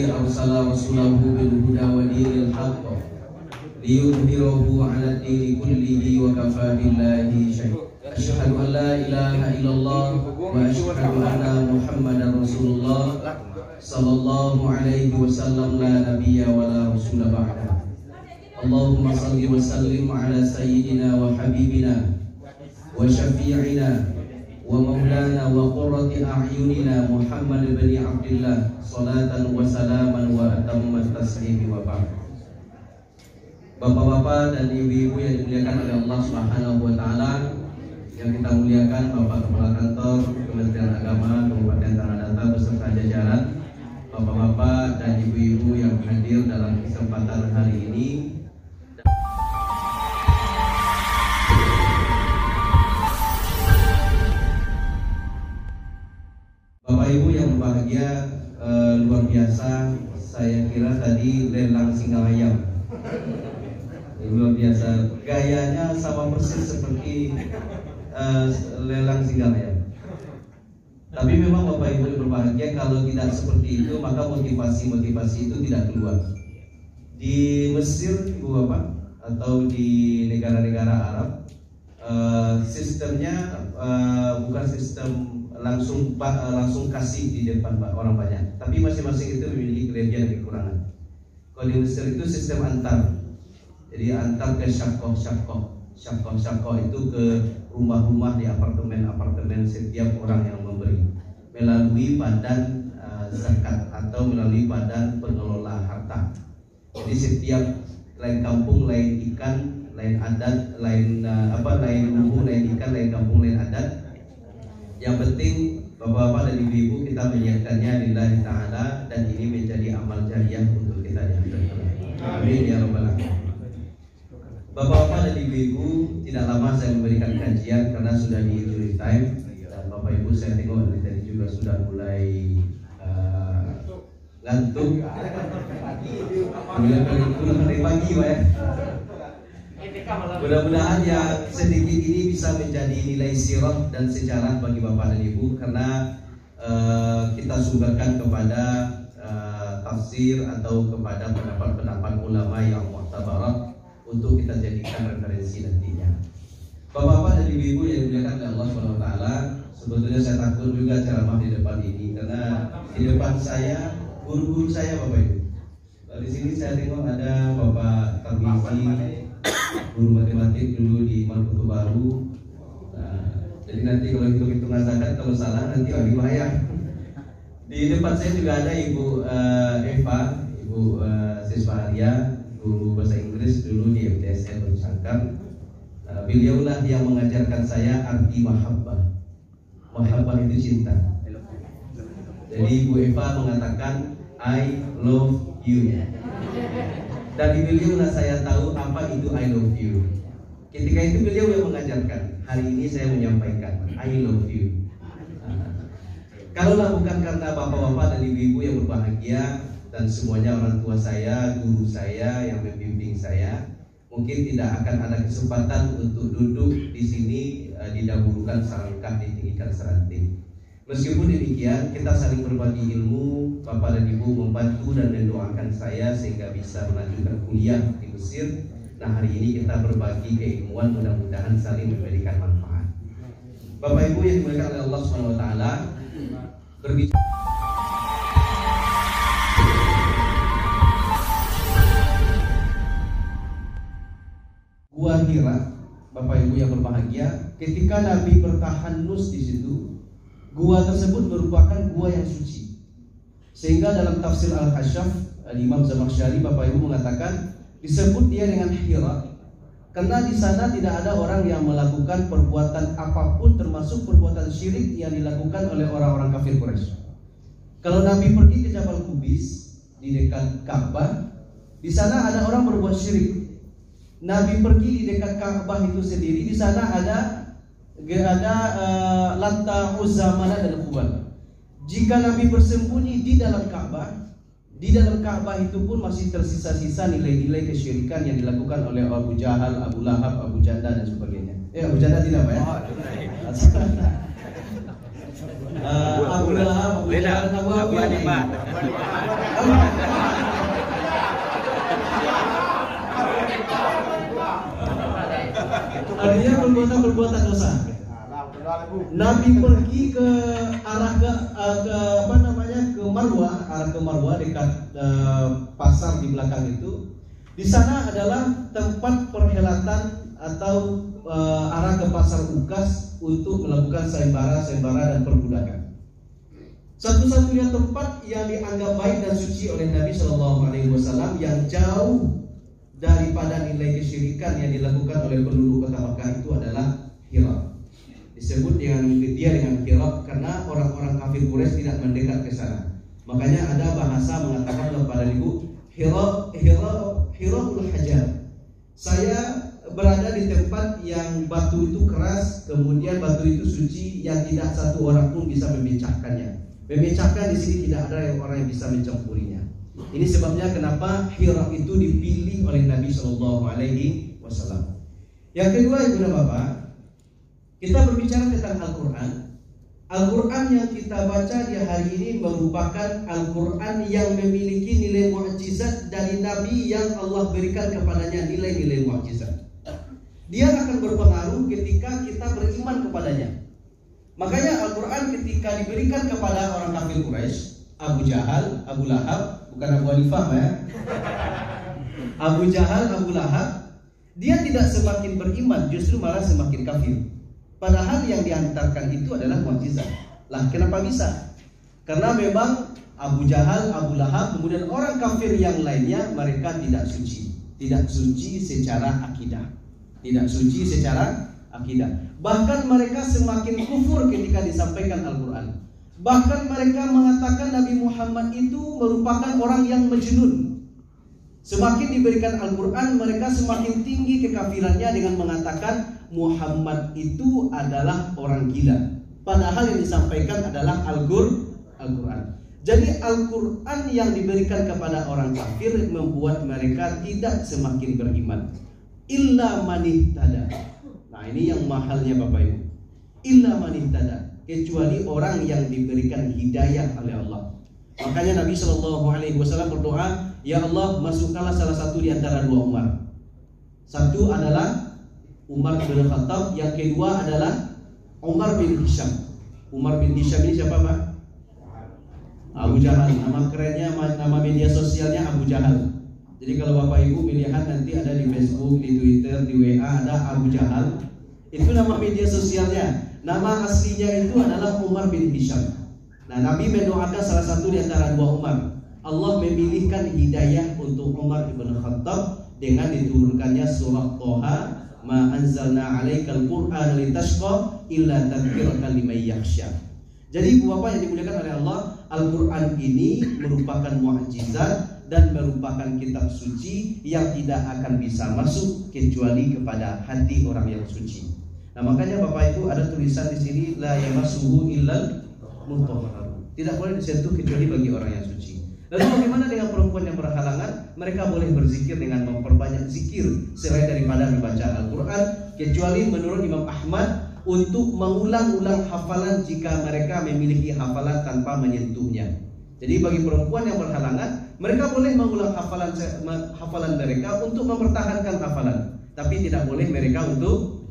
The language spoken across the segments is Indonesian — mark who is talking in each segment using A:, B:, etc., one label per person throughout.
A: الذي أرسل رسوله بالهدى ودين الحق ليظهره على الدين كله وكفى بالله شهيدا. أشهد أن لا إله إلا الله وأشهد أن محمدا رسول الله صلى الله عليه وسلم لا نبي ولا رسول بعده. اللهم صل وسلم على سيدنا وحبيبنا وشفيعنا ومولانا وقرة أعيننا محمد بن عبد الله صلاة وسلاما وأتم التسليم وبعد. Bapak-bapak dan ibu-ibu yang dimuliakan oleh Allah Subhanahu wa taala, yang kita muliakan Bapak Kepala Kantor Kementerian Agama Kabupaten Tanah Datar beserta jajaran, bapak-bapak dan ibu-ibu yang hadir dalam kesempatan hari ini. Bapak Ibu yang berbahagia, luar biasa. Saya kira tadi lelang singa ayam. Luar biasa. Gayanya sama persis seperti lelang singa ayam. Tapi memang Bapak Ibu yang berbahagia, kalau tidak seperti itu maka motivasi itu tidak keluar. Di Mesir, Ibu Bapak, atau di negara-negara Arab, sistemnya bukan sistem langsung kasih di depan orang banyak, tapi masing-masing itu memiliki kelebihan dan kekurangan. Kalau di Mesir itu sistem antar, jadi antar ke syafqah itu ke rumah-rumah di apartemen setiap orang yang memberi melalui badan zakat atau melalui badan pengelola harta. Jadi setiap lain kampung lain ikan, lain adat, lain lumbung, lain ikan, lain kampung, lain adat. Yang penting bapak-bapak dan ibu-ibu kita menyiapkannya lillahi ta'ala, dan ini menjadi amal jariah untuk kita di akhirat kelak. Amin ya rabbal alamin. Bapak-bapak dan ibu-ibu, tidak lama saya memberikan kajian karena sudah di injury time, dan bapak ibu saya tengok dari tadi juga sudah mulai ngantuk. Dari pagi Pak ya. Mudah-mudahan yang sedikit ini bisa menjadi nilai sirah dan sejarah bagi bapak dan ibu, karena kita sumberkan kepada tafsir atau kepada pendapat-pendapat ulama yang mu'tabarat untuk kita jadikan referensi nantinya. Bapak-bapak dan ibu-ibu yang dimuliakan oleh Allah SWT, sebetulnya saya takut juga ceramah di depan ini, karena di depan saya guru-guru saya Bapak Ibu. Di sini saya tengok ada Bapak Tarmizi, guru matematik dulu di Maluku Baru. Jadi nanti kalau hitung-hitungan zakat kalau salah nanti lagi bahaya. Di depan saya juga ada Ibu Eva, Ibu Siswa Arya, guru bahasa Inggris dulu di MTSN Bersangkar. Beliaulah yang mengajarkan saya arti mahabbah. Mahabbah itu cinta. Jadi Ibu Eva mengatakan I love you. Dari beliaulah saya tahu apa itu I love you. Ketika itu beliau yang mengajarkan. Hari ini saya menyampaikan I love you. Kalaulah bukan karena bapak-bapak dan ibu-ibu yang berbahagia dan semuanya orang tua saya, guru saya yang membimbing saya, mungkin tidak akan ada kesempatan untuk duduk di sini didahulukan selangkah ditinggikan seranting. Meskipun demikian, kita saling berbagi ilmu. Bapak dan ibu membantu dan mendoakan saya sehingga bisa melanjutkan kuliah di Mesir. Nah, hari ini kita berbagi keilmuan, mudah-mudahan saling memberikan manfaat. Bapak ibu yang dimuliakan oleh Allah Subhanahu wa taala, berbicara Gua Hira, Bapak Ibu yang berbahagia, ketika Nabi bertahanus di situ, gua tersebut merupakan gua yang suci. Sehingga dalam tafsir Al-Kashaf, Imam Zamakhsyari Bapak Ibu mengatakan disebut dia dengan Hira karena di sana tidak ada orang yang melakukan perbuatan apapun termasuk perbuatan syirik yang dilakukan oleh orang-orang kafir Quraisy. Kalau Nabi pergi ke Jabal Qubis di dekat Ka'bah, di sana ada orang berbuat syirik. Nabi pergi di dekat Ka'bah itu sendiri, di sana ada Latta, Uzza, Manat dan Hubal. Jika Nabi bersembunyi di dalam Ka'bah itu pun masih tersisa-sisa nilai-nilai kesyirikan yang dilakukan oleh Abu Jahal, Abu Lahab, Abu Janda dan sebagainya. Abu Janda tidak Pak ya? Abu Lahab, Abu Jahal, Abu Hanifah. Artinya perbuatan dosa. Nabi pergi ke arah ke Marwah, dekat pasar di belakang itu. Di sana adalah tempat perhelatan atau arah ke pasar Ukas untuk melakukan sayembara dan perbudakan. Satu-satunya tempat yang dianggap baik dan suci oleh Nabi Shallallahu Alaihi Wasallam yang jauh daripada nilai kesyirikan yang dilakukan oleh penduduk kota Makkah itu adalah Hira. Disebut dengan Hira karena orang-orang kafir Quraisy tidak mendekat ke sana. Makanya ada bahasa mengatakan kepada ibu Hiraul Hajar. Saya berada di tempat yang batu itu keras, kemudian batu itu suci yang tidak satu orang pun bisa memecahkannya. Memecahkan di sini tidak ada orang yang bisa mencampurinya. Ini sebabnya kenapa Hira itu dipilih oleh Nabi Shallallahu Alaihi Wasallam. Yang kedua, ibu dan bapak, kita berbicara tentang Al-Quran. Al-Quran yang kita baca di hari ini merupakan Al-Quran yang memiliki nilai mukjizat dari Nabi yang Allah berikan kepadanya nilai-nilai mukjizat. Dia akan berpengaruh ketika kita beriman kepadanya. Makanya Al-Quran ketika diberikan kepada orang kafir Quraisy, Abu Jahal, Abu Lahab, bukan Abu Hanifah ya. Abu Jahal, Abu Lahab, dia tidak semakin beriman, justru malah semakin kafir. Padahal yang diantarkan itu adalah mukjizat. Lah, kenapa bisa? Karena memang Abu Jahal, Abu Lahab, kemudian orang kafir yang lainnya, mereka tidak suci. Tidak suci secara akidah. Tidak suci secara akidah. Bahkan mereka semakin kufur ketika disampaikan Al-Quran. Bahkan mereka mengatakan Nabi Muhammad itu merupakan orang yang majnun. Semakin diberikan Al-Quran, mereka semakin tinggi kekafirannya dengan mengatakan Muhammad itu adalah orang gila. Padahal yang disampaikan adalah Al-Quran. Jadi Al-Quran yang diberikan kepada orang kafir membuat mereka tidak semakin beriman. Illa manihtada. Nah, ini yang mahalnya Bapak Ibu. Illa manihtada, kecuali orang yang diberikan hidayah oleh Allah. Makanya Nabi Shallallahu Alaihi Wasallam berdoa, ya Allah, masukkanlah salah satu di antara dua Umar. Satu adalah Umar bin Khattab, yang kedua adalah Umar bin Hisham. Umar bin Hisham ini siapa Pak? Abu Jahal. Nama kerennya, nama media sosialnya Abu Jahal. Jadi kalau Bapak Ibu melihat nanti ada di Facebook, di Twitter, di WA ada Abu Jahal. Itu nama media sosialnya. Nama aslinya itu adalah Umar bin Hisham. Nah, Nabi mendoakan salah satu di antara dua Umar. Allah memilihkan hidayah untuk Umar bin Khattab dengan diturunkannya surah Thaha, ma anzalna 'alaikal Qur'ana litashqa illa tadhkiratan liman yakhsha. Jadi Bapak yang dimuliakan oleh Allah, Al-Quran ini merupakan mukjizat dan merupakan kitab suci yang tidak akan bisa masuk kecuali kepada hati orang yang suci. Nah, makanya Bapak Ibu ada tulisan di sini la yamassuhu illal mutahharun. Tidak boleh disentuh kecuali bagi orang yang suci. Lalu bagaimana dengan perempuan yang berhalangan? Mereka boleh berzikir dengan memperbanyak zikir selain daripada membaca Al-Quran, kecuali menurut Imam Ahmad untuk mengulang-ulang hafalan jika mereka memiliki hafalan tanpa menyentuhnya. Jadi bagi perempuan yang berhalangan, mereka boleh mengulang hafalan mereka untuk mempertahankan hafalan, tapi tidak boleh mereka untuk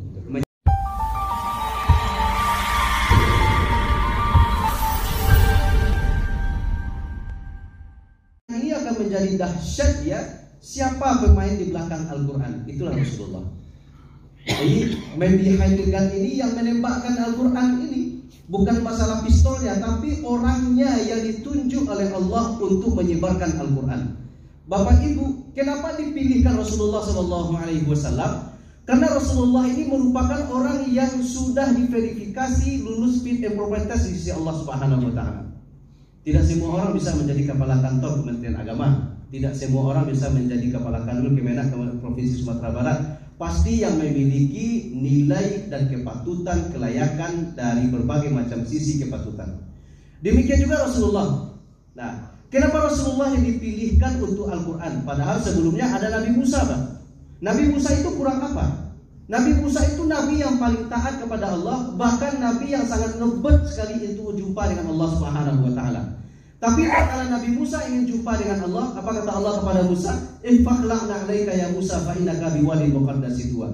A: ini akan menjadi dahsyat ya. Siapa pemain di belakang Al-Quran? Itulah Rasulullah. Jadi membihayakan ini yang menembakkan Al-Quran ini bukan masalah pistolnya, tapi orangnya yang ditunjuk oleh Allah untuk menyebarkan Al-Quran. Bapak Ibu, kenapa dipilihkan Rasulullah SAW? Karena Rasulullah ini merupakan orang yang sudah diverifikasi lulus fit and proper test di sisi Allah Subhanahu Wa Taala. Tidak semua orang bisa menjadi kepala kantor Kementerian Agama. Tidak semua orang bisa menjadi kepala kantor Kemenak Provinsi Sumatera Barat. Pasti yang memiliki nilai dan kepatutan, kelayakan dari berbagai macam sisi kepatutan. Demikian juga Rasulullah. Nah, kenapa Rasulullah yang dipilihkan untuk Al-Quran? Padahal sebelumnya ada Nabi Musa, Pak. Nabi Musa itu kurang apa?
B: Nabi Musa itu nabi yang paling taat kepada Allah, bahkan nabi yang sangat ngebet sekali untuk jumpa dengan Allah Subhanahu wa taala. Tapi kalau Nabi Musa ingin jumpa dengan Allah, apa kata Allah kepada Musa? Infaqla'na 'alaika ya Musa fa innaka biwadil muqaddasi tuwa.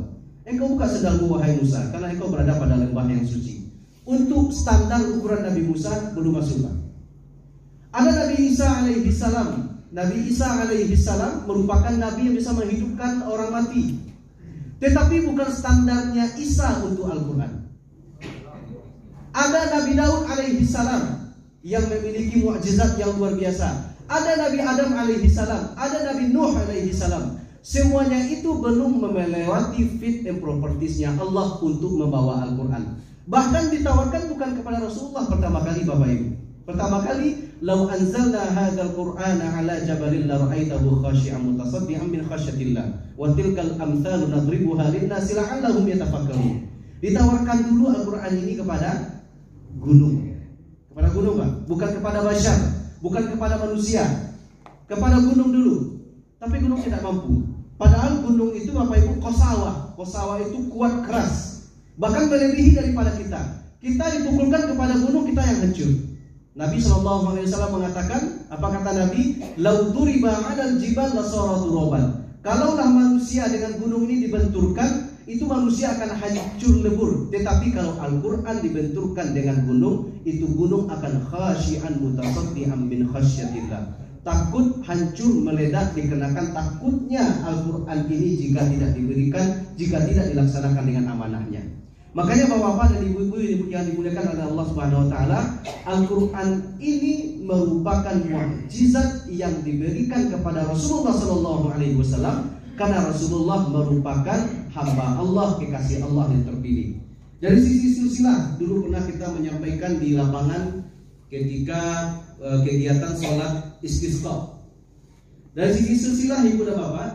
B: Engkau buka sendalmu wahai Musa, karena engkau berada pada lembah yang suci. Untuk standar ukuran Nabi Musa belum masuk. Ada Nabi Isa alaihi salam. Nabi Isa alaihi salam merupakan nabi yang bisa menghidupkan orang mati. Tetapi bukan standarnya Isa untuk Al-Quran. Ada Nabi Daud alaihi salam yang memiliki mukjizat yang luar biasa. Ada Nabi Adam alaihi salam, ada Nabi Nuh alaihi salam. Semuanya itu belum melewati fit and propertiesnya Allah untuk membawa Al-Quran. Bahkan ditawarkan bukan kepada Rasulullah pertama kali, Bapak Ibu. Pertama kali, "Lau anzalna hadzal Qur'ana 'ala jabalin la ra'aitahu khashi'an mutasaddian min khasyatillah wa tilkal amtsalu nadribuha lin-nasi la'allahum yatafakkarun." Ditawarkan dulu Al-Qur'an ini kepada gunung. Kepada gunung, Pak. Bukan kepada bashar, bukan kepada manusia. Kepada gunung dulu. Tapi gunung tidak mampu. Padahal gunung itu, Bapak Ibu, kosawa. Kosawa itu kuat keras. Bahkan melebihi daripada kita. Kita dipukulkan kepada gunung, kita yang hancur. Nabi SAW mengatakan, apa kata Nabi? Lau duriba 'alal jibal lasara turaban. Kalaulah manusia dengan gunung ini dibenturkan, itu manusia akan hancur lebur. Tetapi kalau Al-Quran dibenturkan dengan gunung, itu gunung akan khasyi'an mutasaddian min khasyatillah. Takut, hancur, meledak dikenakan takutnya Al-Quran ini jika tidak diberikan, jika tidak dilaksanakan dengan amanahnya. Makanya Bapak-bapak dan Ibu-ibu yang dimuliakan oleh Allah Subhanahu wa taala, Al-Qur'an ini merupakan mukjizat yang diberikan kepada Rasulullah sallallahu alaihi wasallam karena Rasulullah merupakan hamba Allah, kekasih Allah yang terpilih. Dari sisi silsilah, dulu pernah kita menyampaikan di lapangan ketika kegiatan sholat istisqa. Dari sisi silsilah, Ibu dan Bapak,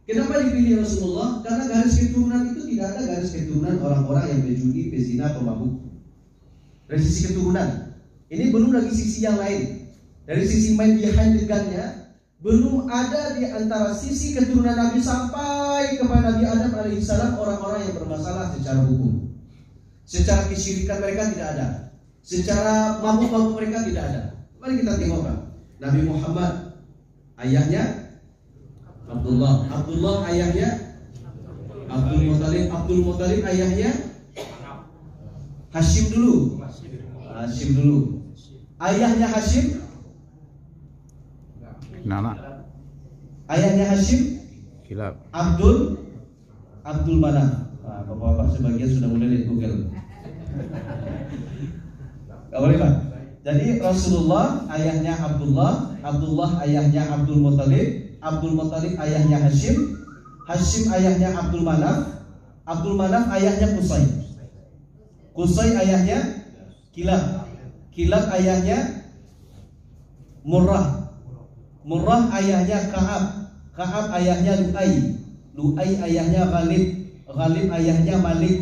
B: kenapa dipilih Rasulullah? Karena garis keturunan itu tidak ada garis keturunan orang-orang yang berjudi, pezina, pemabuk. Dari sisi keturunan, ini belum lagi sisi yang lain. Dari sisi main behind the gun-nya, belum ada di antara sisi keturunan Nabi sampai kepada Nabi Adam alaihissalam orang-orang yang bermasalah secara hukum. Secara kesyirikan mereka tidak ada. Secara mabuk-mabuk mereka tidak ada. Mari kita tengok, Pak. Nabi Muhammad, ayahnya Abdullah. Abdullah ayahnya Abdul Muttalib. Abdul Muttalib ayahnya Hashim dulu. Hashim dulu. Ayahnya Hashim
C: Nana.
B: Ayahnya Hashim
C: Kilab.
B: Abdul Manaf. Bapak-bapak sebagian sudah mulai lihat Google. Gak boleh, Pak. Jadi Rasulullah ayahnya Abdullah, Abdullah ayahnya Abdul Muttalib, Abdul Muttalib ayahnya Hashim, Hashim ayahnya Abdul Manaf, Abdul Manaf ayahnya Qusay, Qusay ayahnya Kilab, Kilab ayahnya Murrah, Murrah ayahnya Ka'ab, Ka'ab ayahnya Lu'ay, Lu'ay ayahnya Ghalib, Ghalib ayahnya Malik,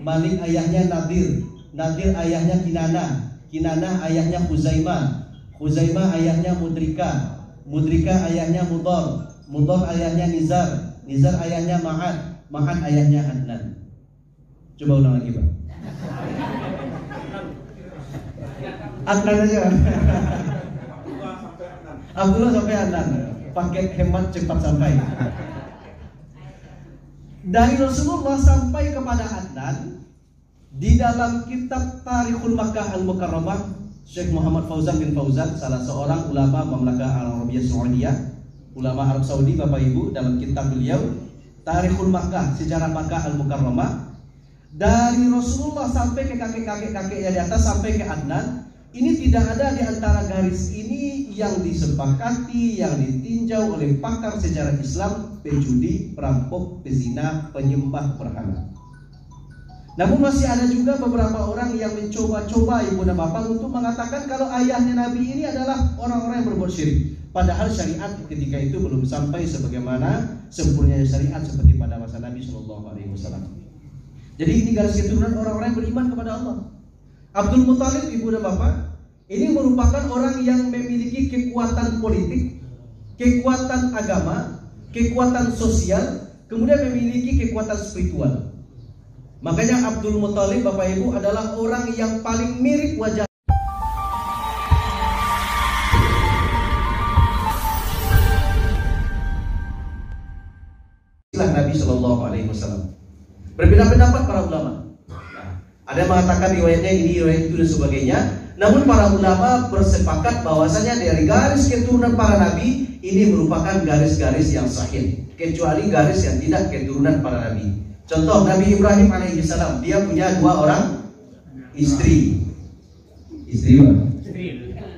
B: Malik ayahnya Nadir, Nadir ayahnya Kinana, Kinana ayahnya Khuzaimah, Khuzaimah ayahnya Mudrika, Mudrika ayahnya Mudhar, Mudhar ayahnya Nizar, Nizar ayahnya Ma'ad, Ma'ad ayahnya Adnan. Coba ulang lagi, Pak. Adnan aja. Abdullah sampai Adnan. Paket hemat cepat sampai. Dari Rasulullah sampai kepada Adnan, di dalam kitab Tarikhul Makkah Al-Mukarramah, Syekh Muhammad Fauzan bin Fauzan, salah seorang ulama Mamlakah Al-Arabiyah Saudiyah, ulama Arab Saudi, Bapak Ibu, dalam kitab beliau Tarikhul Makkah, Sejarah Makkah Al-Mukarramah, dari Rasulullah sampai ke kakek-kakeknya di atas sampai ke Adnan, ini tidak ada di antara garis ini yang disepakati, yang ditinjau oleh pakar sejarah Islam, pejudi, perampok, pezina, penyembah berhala. Namun masih ada juga beberapa orang yang mencoba-coba, Ibu dan Bapak, untuk mengatakan kalau ayahnya Nabi ini adalah orang-orang yang berbuat syirik. Padahal syariat ketika itu belum sampai sebagaimana sempurnanya syariat seperti pada masa Nabi SAW. Jadi ini garis keturunan orang-orang yang beriman kepada Allah. Abdul Muttalib, Ibu dan Bapak, ini merupakan orang yang memiliki kekuatan politik, kekuatan agama, kekuatan sosial, kemudian memiliki kekuatan spiritual. Makanya Abdul Muthalib Bapak Ibu adalah orang yang paling mirip wajah Nabi Shallallahu Alaihi Wasallam. Berbeda pendapat para ulama. Ada yang mengatakan riwayatnya ini, riwayat itu dan sebagainya. Namun para ulama bersepakat bahwasanya dari garis keturunan para nabi ini merupakan garis-garis yang sahih, kecuali garis yang tidak keturunan para nabi. Contoh Nabi Ibrahim alaihissalam, dia punya 2 orang istri. Istri apa?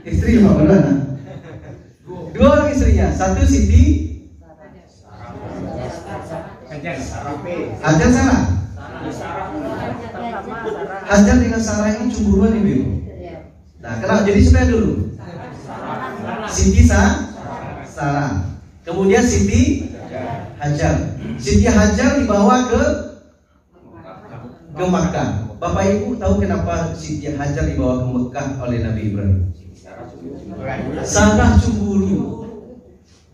B: Istri apa benar? 2 orang istrinya, satu Siti Hajar Sarah. Hajar dengan Sarah ini cemburuan ibu. Nah, kenapa? Jadi supaya dulu Siti Sarah, kemudian Siti Hajar. Siti Hajar dibawa ke Makkah. Bapak Ibu tahu kenapa Siti Hajar dibawa ke Mekah oleh Nabi Ibrahim? Sangat cemburu.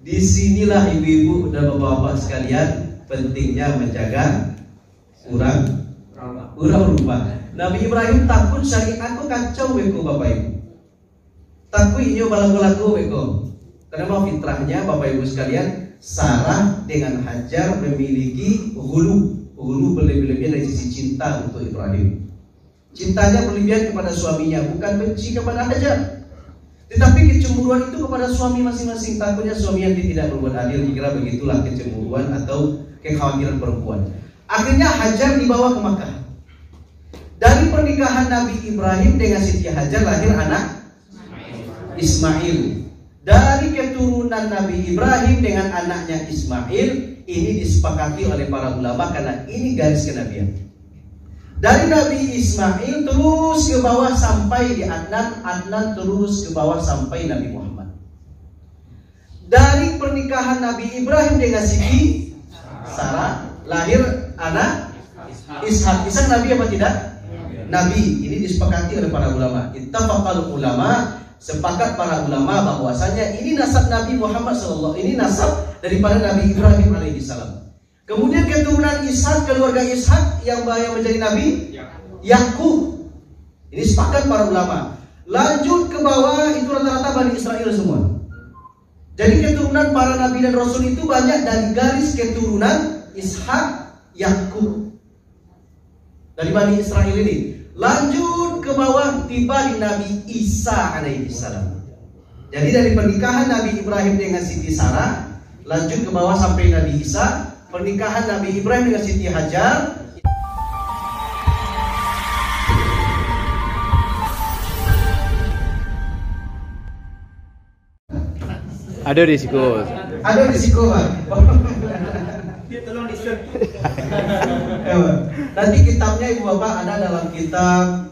B: Disinilah ibu-ibu dan bapak-bapak sekalian pentingnya menjaga urang rupa. Nabi Ibrahim takut syariatku kacau weko Bapak Ibu. Takut inyo balago-lago weko. Karena fitrahnya Bapak Ibu sekalian, Sarah dengan Hajar memiliki hulu berlebihan dari sisi cinta untuk Ibrahim. Cintanya berlebihan kepada suaminya, bukan benci kepada Hajar. Tetapi kecemburuan itu kepada suami masing-masing. Takutnya suaminya tidak berbuat adil. Dikira begitulah kecemburuan atau kekhawatiran perempuan. Akhirnya Hajar dibawa ke Makkah. Dari pernikahan Nabi Ibrahim dengan Siti Hajar lahir anak Ismail. Dari keturunan Nabi Ibrahim dengan anaknya Ismail, ini disepakati oleh para ulama karena ini garis kenabian. Dari Nabi Ismail terus ke bawah sampai di Adnan terus ke bawah sampai Nabi Muhammad. Dari pernikahan Nabi Ibrahim dengan Siti Sarah lahir anak Ishak. Ishak Nabi apa tidak? Nabi. Ini disepakati oleh para ulama. Ittafaqal ulama, sepakat para ulama bahwasanya ini nasab Nabi Muhammad sallallahu, ini nasab daripada Nabi Ibrahim alaihissalam. Kemudian keturunan Ishak, keluarga Ishak yang menjadi Nabi Yakub. Ini sepakat para ulama. Lanjut ke bawah itu rata-rata Bani Israel semua. Jadi keturunan para nabi dan rasul itu banyak dari garis keturunan Ishak, Yakub dari Bani Israel ini. Lanjut ke bawah tiba di Nabi Isa alaihissalam. Jadi dari pernikahan Nabi Ibrahim dengan Siti Sarah, lanjut ke bawah sampai Nabi Isa, pernikahan Nabi Ibrahim dengan Siti Hajar.
C: Ada risiko.
B: Ada risiko, Pak.
D: Tolong di-share.
B: Nanti kitabnya Ibu Bapak ada dalam kitab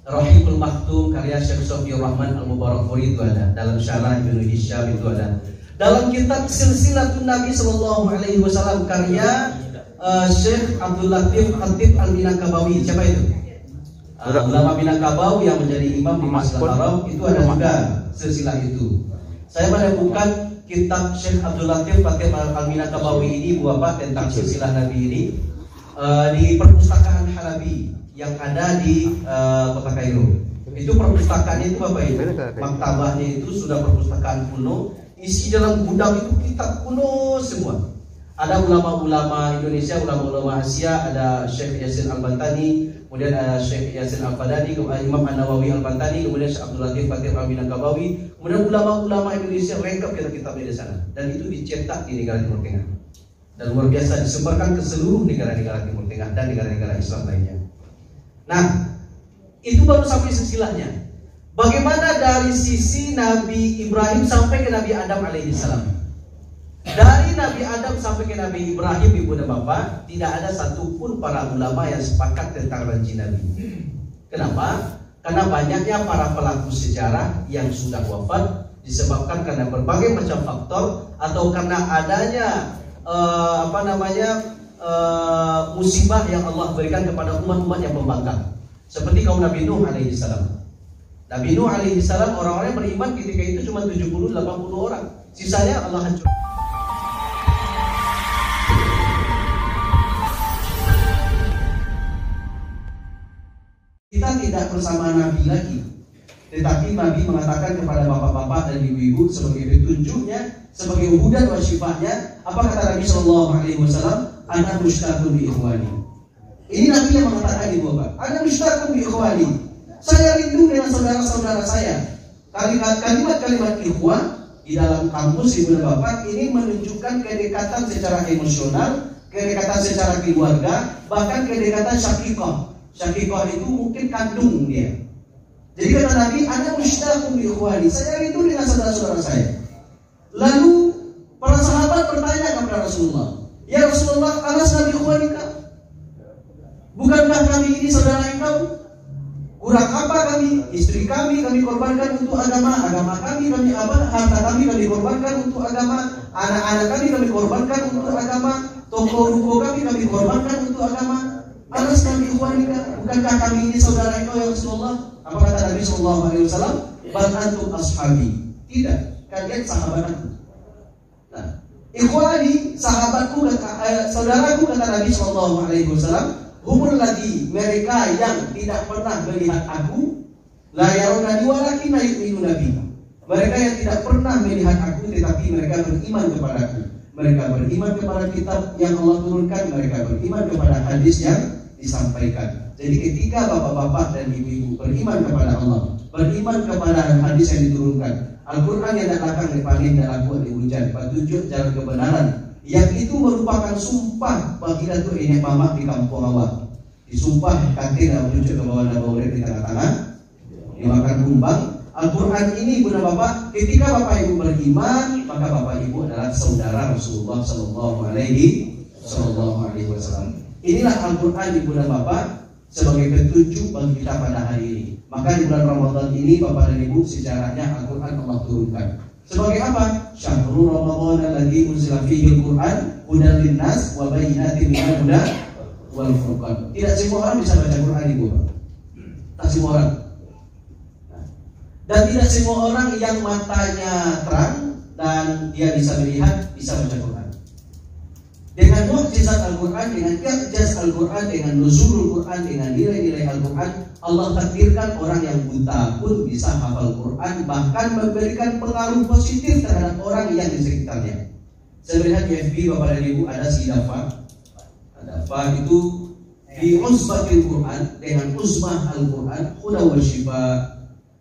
B: Rahimul Maktum karya Syekh Sofiur Rahman Al-Mubarakfuri itu ada, dalam syarah Ibnu Hisham itu ada. Dalam kitab Silsilatun Nabi Sallallahu Alaihi Wasallam karya Syekh Abdul Latif Khatib Al-Minangkabawi. Siapa itu? Ulama Minangkabau yang menjadi imam di Masjidil Haram, itu ada juga silsilah itu. Saya menemukan kitab Syekh Abdul Latif Khatib Al-Minangkabawi ini Bapak tentang silsilah Nabi ini di perpustakaan Halabi yang ada di Kota Kairo. Itu perpustakaannya itu Bapak Ibu, maktabahnya itu sudah perpustakaan kuno. Isi dalam gudang itu kitab kuno semua. Ada ulama-ulama Indonesia, ulama-ulama Asia, ada Syekh Yasin Al-Bantani, kemudian ada Syekh Yasin Al-Fadani, kemudian Imam An-Nawawi Al-Bantani, kemudian Syekh Abdul Latif Khatib Al-Minangkabawi, kemudian ulama-ulama Indonesia lengkap kitab-kitabnya di sana. Dan itu dicetak di negara Timur Tengah. Dan luar biasa disebarkan ke seluruh negara-negara Timur Tengah dan negara-negara Islam lainnya. Nah, itu baru sampai silsilahnya. Bagaimana dari sisi Nabi Ibrahim sampai ke Nabi Adam alaihissalam? Dari Nabi Adam sampai ke Nabi Ibrahim, ibu dan bapak, tidak ada satupun para ulama yang sepakat tentang ranji Nabi. Kenapa? Karena banyaknya para pelaku sejarah yang sudah wafat disebabkan karena berbagai macam faktor atau karena adanya musibah yang Allah berikan kepada umat-umat yang pembangkang. Seperti kaum Nabi Nuh alaihissalam. Nabi Nuh alaihissalam orang-orang yang beriman ketika itu cuma 70-80 orang. Sisanya Allah hancur. bersama Nabi lagi. Tetapi Nabi mengatakan kepada bapak-bapak dan ibu-ibu sebagai petunjuknya, sebagai hudan wa syifanya, apa kata Nabi sallallahu alaihi wasallam? Ana mushtaqun bi ikhwani. Ini Nabi yang mengatakan ibu bapak, ana mushtaqun bi ikhwani. Saya rindu dengan saudara-saudara saya. Kalimat-kalimat ikhwan di dalam kamus ibu dan bapak ini menunjukkan kedekatan secara emosional, kedekatan secara keluarga, bahkan kedekatan syaqiqah. Syaqiqah itu mungkin kandung dia. Jadi kata Nabi, ana mushtaqun bi ikhwani. Saya rindu dengan saudara-saudara saya. Lalu para sahabat bertanya kepada Rasulullah, "Ya Rasulullah, alasna bi ikhwanika? Bukankah kami ini saudara engkau? Kurang apa kami? Istri kami korbankan untuk agama kami harta kami korbankan untuk agama, anak-anak kami korbankan untuk agama, toko ruko kami korbankan untuk agama. Alasna bi ikhwanika? Bukankah kami ini saudara engkau ya Rasulullah?" Apa kata Nabi sallallahu alaihi wasallam? "Bal antum ashabi." Tidak, kalian sahabat aku. Nah, ikhwani, sahabatku, saudaraku, kata Nabi sallallahu alaihi wasallam, humul ladzi, mereka yang tidak pernah melihat aku, la yarawna walakin yu'minuna bi. Mereka yang tidak pernah melihat aku tetapi mereka beriman kepadaku. Mereka beriman kepada kitab yang Allah turunkan, mereka beriman kepada hadis yang disampaikan. Jadi ketika bapak-bapak dan ibu-ibu beriman kepada Allah, beriman kepada hadis yang diturunkan, Al-Quran yang datang dari paling dan aku dihujan, petunjuk jalan kebenaran, yang itu merupakan sumpah bagi Datuk Enek Mamak di kampung awak. Disumpah kantin dan petunjuk ke bawah dan bawah di tengah-tengah, dimakan kumbang. Al-Quran ini bunda bapak, ketika bapak ibu beriman, maka bapak ibu adalah saudara Rasulullah Sallallahu Alaihi Wasallam. Inilah Al-Quran ibu dan bapak sebagai petunjuk bagi kita pada hari ini. Maka di bulan Ramadan ini bapak dan ibu sejarahnya Al-Quran Allah turunkan. Sebagai apa? Syahrul Ramadan alladzi unzila fihi al-Quran hudan linnas wa bayyinatin minal huda wal furqan. Tidak semua orang bisa baca Quran ibu. Tak semua orang. Dan tidak semua orang yang matanya terang dan dia bisa melihat bisa baca Quran. Dengan mukjizat Al-Quran, dengan i'jaz Al-Quran, dengan nuzulul Quran, dengan nilai-nilai Al-Quran, Allah takdirkan orang yang buta pun bisa hafal Quran, bahkan memberikan pengaruh positif terhadap orang yang di sekitarnya. Saya melihat di FB bapak dan ibu ada si Dafa. Dafa itu di usbatil Quran dengan usbah Al-Quran, huda wa syifa,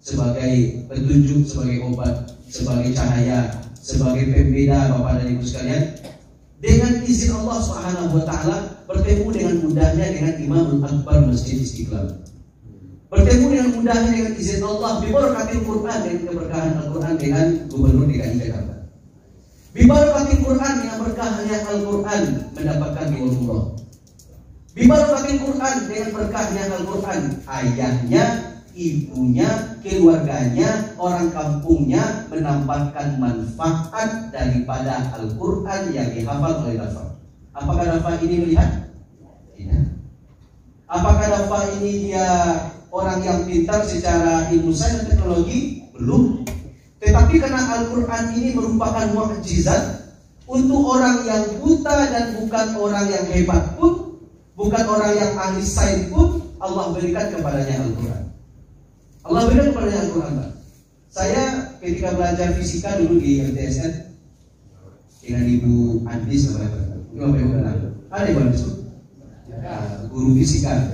B: sebagai petunjuk, sebagai obat, sebagai cahaya, sebagai pembeda bapak dan ibu sekalian. Dengan izin Allah Subhanahu wa taala bertemu dengan mudahnya dengan Imamul Akbar Masjid Istiqlal. Bertemu dengan mudahnya dengan izin Allah bibarakatil Quran, dengan keberkahan Al-Quran dengan Gubernur DKI Jakarta. Bibarakatil Quran, dengan berkahnya Al-Quran mendapatkan umroh. Bibarakatil Quran, dengan berkahnya Al-Quran ayahnya, ibunya, keluarganya, orang kampungnya mendapatkan manfaat daripada Al-Quran yang dihafal oleh Dafa. Apakah Dafa ini melihat? Tidak. Apakah Dafa ini dia orang yang pintar secara ilmu sains dan teknologi? Belum. Tetapi karena Al-Quran ini merupakan mukjizat untuk orang yang buta dan bukan orang yang hebat pun, bukan orang yang ahli sains pun, Allah berikan kepadanya Al-Quran. Allah berikan kepadanya Al-Quran. Saya ketika belajar fisika dulu di MTSN dengan Ibu Andis sama Ibu kenal. Ada Ibu Andis, guru fisika.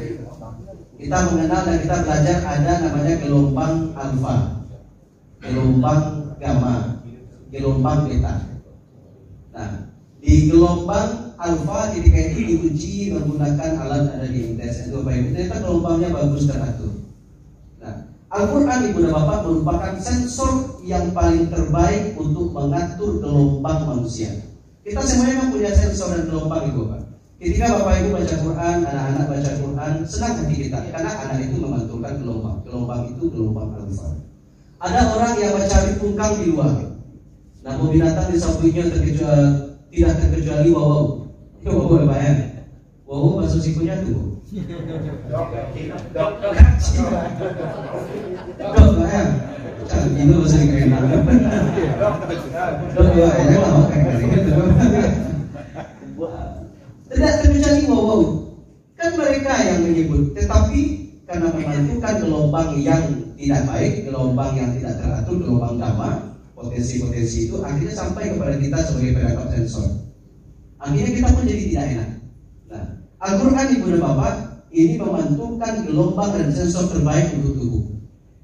B: Kita mengenal dan kita belajar ada namanya gelombang alfa, gelombang gamma, gelombang beta. Nah, di gelombang alfa ketika itu diuji menggunakan alat ada di MTSN itu Bapak Ibu. Ternyata gelombangnya bagus teratur. Nah, Al-Quran ibu dan bapak merupakan sensor yang paling terbaik untuk mengatur gelombang manusia. Kita semuanya memang punya sensor dan gelombang ibu bapak. Ketika bapak ibu baca Quran, anak-anak baca Quran, senang hati kita karena anak itu memantulkan gelombang. Gelombang itu gelombang alfa. Ada orang yang mencari pungkang di luar, namun binatang di sampingnya tidak terkecuali wawau. Itu wawau apa ya? Wawau masuk sikunya tuh. Dok ya, cantik itu bahasa Inggris. Dok ya, ini lama kayak gitu. Tidak terkecuali wow, kan mereka yang menyebut. Tetapi karena memantukan gelombang yang tidak baik, gelombang yang tidak teratur, gelombang gamma, potensi-potensi itu akhirnya sampai kepada kita sebagai penangkap sensor. Akhirnya kita pun jadi tidak enak. Nah, Al-Quran Ibu dan Bapak ini memantulkan gelombang dan sensor terbaik untuk tubuh.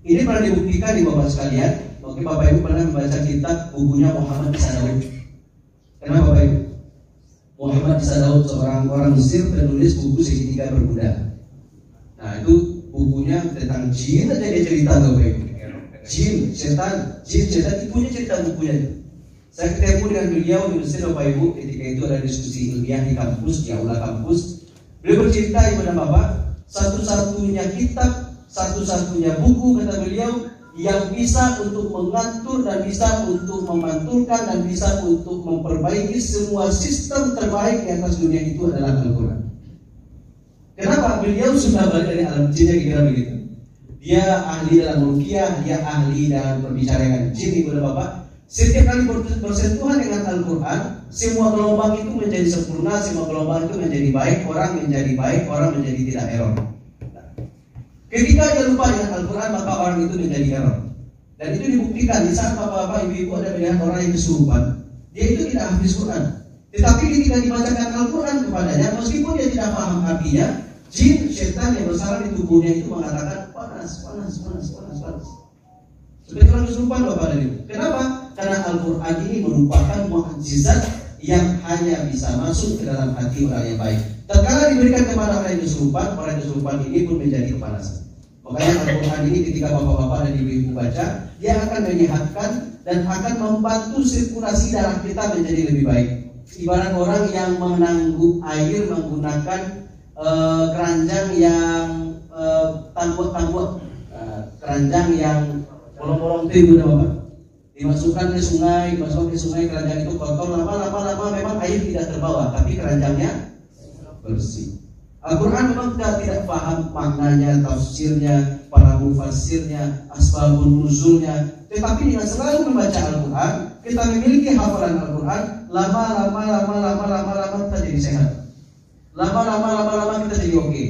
B: Ini pernah dibuktikan di Bapak sekalian. Mungkin Bapak Ibu pernah membaca kitab bukunya Muhammad Isa Daud. Kenapa Bapak Ibu? Muhammad Isa Daud seorang orang Mesir penulis buku Segitiga Bermuda. Nah itu bukunya tentang jin aja dia cerita Bapak Ibu. Jin, setan itu punya cerita bukunya. Saya ketemu dengan beliau di Mesir Bapak Ibu ketika itu ada diskusi ilmiah di kampus, di aula kampus. Beliau bercerita Ibu dan Bapak, satu-satunya kitab, satu-satunya buku kata beliau yang bisa untuk mengatur dan bisa untuk memantulkan dan bisa untuk memperbaiki semua sistem terbaik di atas dunia itu adalah Al-Quran. Kenapa? Beliau sudah belajar dari alam jinnya kira begitu. Dia ahli dalam ruqyah, dia ahli dalam berbicara dengan jin Ibu dan Bapak. Setiap kali bersentuhan dengan Al-Quran, semua gelombang itu menjadi sempurna, semua gelombang itu menjadi baik, orang menjadi tidak error. Ketika dia lupa dengan Al-Quran, maka orang itu menjadi error. Dan itu dibuktikan di saat bapak-bapak, ibu-ibu ada melihat orang yang kesurupan. Dia itu tidak hafiz Quran. Tetapi ketika dibacakan Al-Quran kepadanya, meskipun dia tidak paham artinya, jin, syaitan yang bersarang di tubuhnya itu mengatakan panas. Seperti orang kesurupan bapak dan ibu. Kenapa? Karena Al-Quran ini merupakan mukjizat yang hanya bisa masuk ke dalam hati orang yang baik. Tatkala diberikan kepada orang yang kesurupan ini pun menjadi kepanasan. Makanya Al-Quran ini ketika bapak-bapak dan ibu-ibu baca, dia akan menyehatkan dan akan membantu sirkulasi darah kita menjadi lebih baik. Ibarat orang yang menangguh air menggunakan keranjang yang tangguh, keranjang yang bolong-bolong itu udah bapak. Dimasukkan ke sungai, keranjang itu kotor, lama-lama memang air tidak terbawa, tapi keranjangnya bersih. Al-Quran memang tidak paham maknanya, tafsirnya, para mufassirnya, asbabun nuzulnya, tetapi dengan selalu membaca Al-Quran, kita memiliki hafalan Al-Quran, lama-lama kita jadi sehat. Lama-lama kita jadi oke.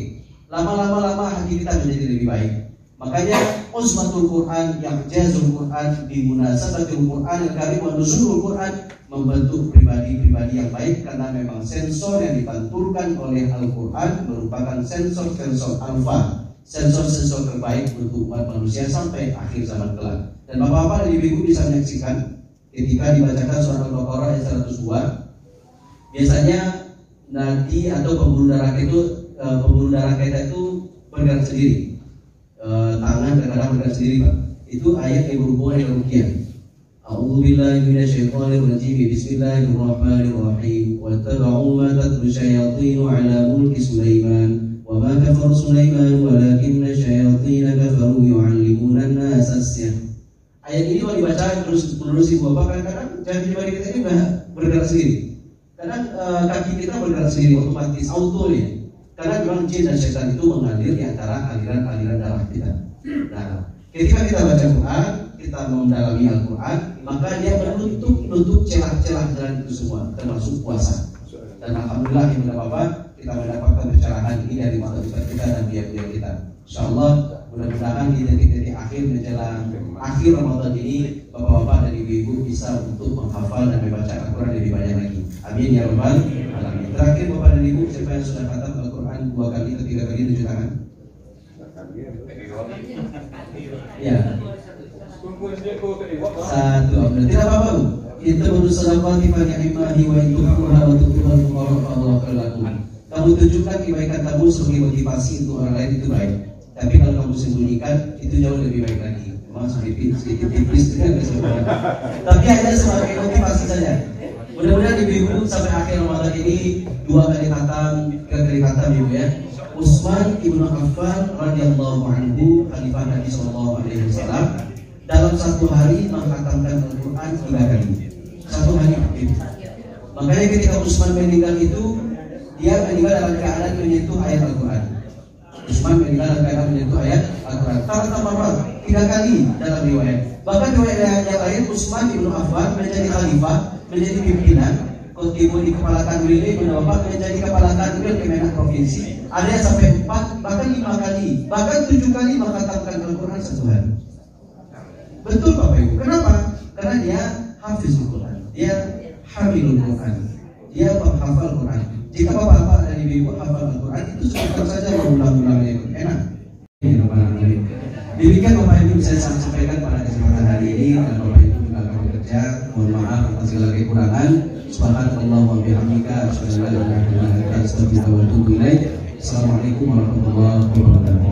B: Lama-lama hati kita menjadi lebih baik. Makanya uzmatul Quran, yahjazul Quran, bimunasabatul Quran, al-karim wa nuzulul Quran membentuk pribadi-pribadi yang baik karena memang sensor yang dipantulkan oleh Al-Quran merupakan sensor-sensor alfa, sensor-sensor terbaik untuk umat manusia sampai akhir zaman kelak. Dan bapak-bapak dan ibu-ibu bisa menyaksikan ketika dibacakan surah Al-Baqarah ayat 102, biasanya nadi atau pembuluh darah kita itu bergerak sendiri. Tangan terkadang bergerak sendiri Pak. Itu ayat yang berhubungan dengan ruqyah. A'udzubillahi minasyaitonirrajim. Bismillahirrahmanirrahim. Wattaba'u ma tatlu syayatinu 'ala mulki Sulaiman wa ma kafara Sulaiman walakinna syayatina kafaru yu'allimuna an-nasa as-sihr. Ayat ini kalau dibaca terus menerus ibu bapak kadang-kadang jari-jari kita ini udah bergerak sendiri. Kadang kaki kita bergerak sendiri otomatis auto ya. Karena memang jin dan syaitan itu mengalir di antara aliran-aliran darah kita. Nah, ketika kita baca Quran, kita mendalami Al-Quran, maka dia menutup celah-celah jalan itu semua, termasuk puasa. Dan alhamdulillah ibu dan bapak, kita mendapatkan pencerahan ini dari mata ustaz kita dan biar-biar kita. Insyaallah mudah-mudahan di detik-detik akhir menjelang akhir Ramadan ini, bapak-bapak dan ibu-ibu bisa untuk menghafal dan membaca Al-Quran lebih banyak lagi. Amin ya rabbal alamin. Terakhir bapak dan ibu, siapa yang sudah khatam Al-Quran 2 kali atau 3 kali tunjuk tangan? Ya. Satu. Tidak apa-apa Bu. Kita berusaha Fatihah ni'mahi wa intuhuha wa tutuhal muqarrab Allah lakum. Kamu tunjukkan kebaikan kamu sebagai motivasi untuk orang lain itu baik. Tapi kalau kamu sembunyikan itu jauh lebih baik lagi. Memang sedikit tipis tapi hanya sebagai motivasi saja. Mudah-mudahan ibu-ibu sampai akhir Ramadan ini 2 kali khatam, 3 kali khatam ibu ya. Utsman ibnu Affan radhiyallahu anhu, khalifah Nabi sallallahu alaihi wasallam, dalam satu hari mengkhatamkan Al-Quran 3 kali. Satu hari ibu. Makanya ketika Utsman meninggal itu, dia meninggal dalam keadaan menyentuh ayat Al-Quran. Utsman meninggal dalam keadaan menyentuh ayat Al-Quran. Tambah 3 kali dalam riwayat. Bahkan riwayat yang lain Utsman ibnu Affan menjadi khalifah, menjadi pimpinan, Ibu di kepala kanwil ini, Ibu Bapak menjadi kepala kanwil Kemenak Provinsi. Ada yang sampai 4, bahkan 5 kali, bahkan 7 kali mengkhatamkan Al-Quran satu hari. Betul Bapak Ibu. Kenapa? Karena dia hafizul Quran, dia hamilul Quran, dia menghafal Quran. Jika Bapak-bapak dan Ibu hafal Al-Quran, itu sebutkan saja berulang-ulang itu enak. Demikian Bapak Ibu saya sampaikan pada kesempatan hari ini, dan Bapak Ibu juga akan bekerja. Mohon maaf atas segala kekurangan. Subhanallah wa bihamdika asyhadu an la ilaha illa anta astaghfiruka wa atubu ilaik. Assalamualaikum warahmatullahi wabarakatuh.